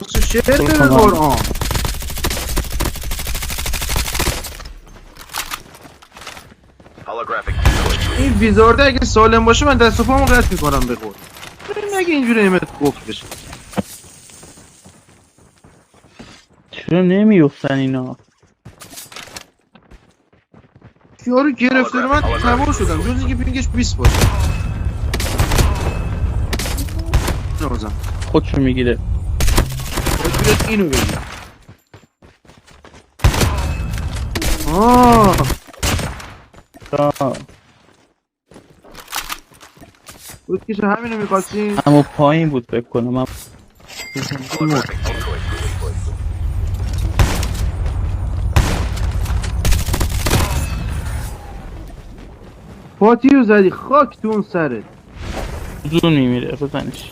شعر قرآن این ویزارده اگه سالم باشه من دست و پامو قطع میکنم به قول. اگه اینجوری همت گفت بشه چرا نمیفتن اینا؟ یارو گرفته رو من تباه شدم جز اینکه پینگش 20 باشه. نازم خودشو میگیره. باید اینو بگیر. آه بود که همینو میخواستیم. اما پایین بود فکر کنم. من پاتیو زدی خاک تو اون سرت. زون میمیره بزنش.